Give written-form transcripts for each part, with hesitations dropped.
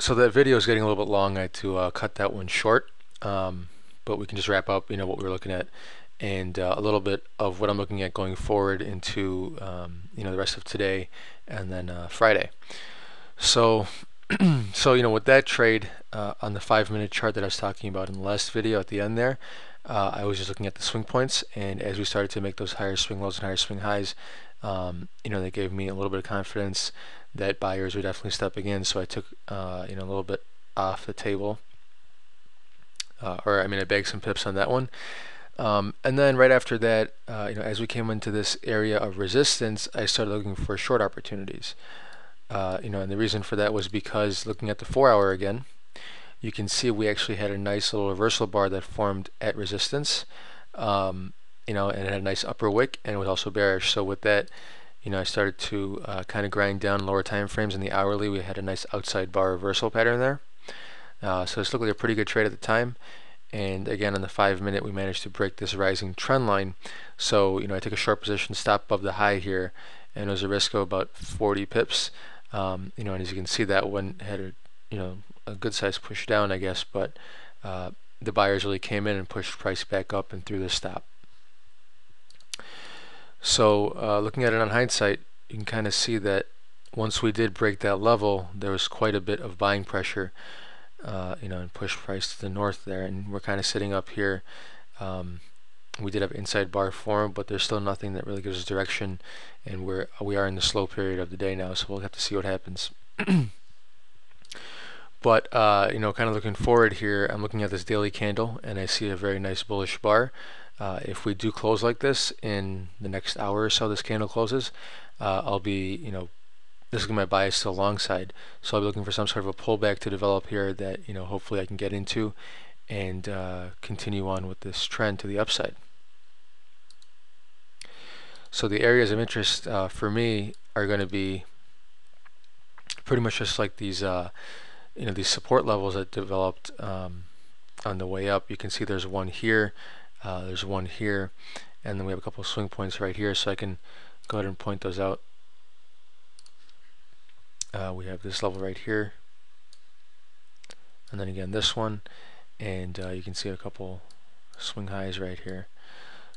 So that video is getting a little bit long. I had to cut that one short, but we can just wrap up, what we were looking at, and a little bit of what I'm looking at going forward into, the rest of today, and then Friday. So, with that trade on the 5-minute chart that I was talking about in the last video at the end there, I was just looking at the swing points, and as we started to make those higher swing lows and higher swing highs, they gave me a little bit of confidence that buyers were definitely stepping in. So I took, a little bit off the table, I bagged some pips on that one. And then right after that, as we came into this area of resistance, I started looking for short opportunities. And the reason for that was because looking at the 4-hour again, you can see we actually had a nice little reversal bar that formed at resistance, and it had a nice upper wick, and it was also bearish. So with that, I started to kind of grind down lower time frames. In the hourly, we had a nice outside bar reversal pattern there. So this looked like a pretty good trade at the time. And again, on the 5-minute, we managed to break this rising trend line. So, I took a short position, stop above the high here, and it was a risk of about 40 pips. And as you can see, that one had a good size push down, I guess, but the buyers really came in and pushed price back up and through the stop. So looking at it on hindsight, you can kind of see that once we did break that level, there was quite a bit of buying pressure, and push price to the north there, and we're kind of sitting up here. We did have inside bar form, but there's still nothing that really gives us direction, and we are in the slow period of the day now, so we'll have to see what happens. But kind of looking forward here, I'm looking at this daily candle, and I see a very nice bullish bar. If we do close like this in the next hour or so, this candle closes, I'll be, this is my bias to the long side, so I'll be looking for some sort of a pullback to develop here that, hopefully I can get into and continue on with this trend to the upside. So the areas of interest for me are going to be pretty much just like these, these support levels that developed on the way up. You can see there's one here, there's one here, and then we have a couple of swing points right here, so I can go ahead and point those out. We have this level right here, and then again this one, and you can see a couple swing highs right here.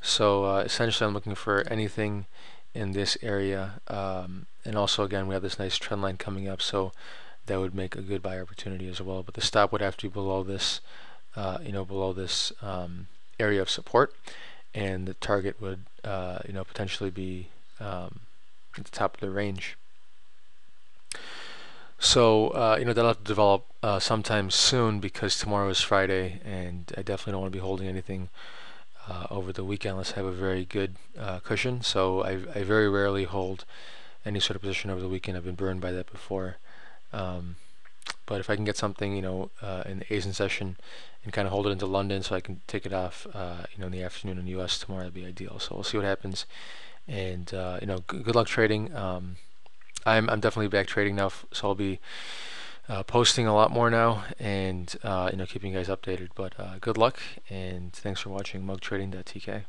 So essentially I'm looking for anything in this area, and also again we have this nice trend line coming up, so that would make a good buy opportunity as well. But the stop would have to be below this, below this area of support, and the target would, potentially be at the top of the range. So that'll have to develop sometime soon, because tomorrow is Friday, and I definitely don't want to be holding anything over the weekend unless I have a very good cushion. So I very rarely hold any sort of position over the weekend. I've been burned by that before. But if I can get something, in the Asian session and kind of hold it into London so I can take it off, in the afternoon in the US tomorrow, that'd be ideal. So we'll see what happens. And, good luck trading. I'm definitely back trading now, so I'll be posting a lot more now, and keeping you guys updated. But good luck, and thanks for watching MugTrading.tk.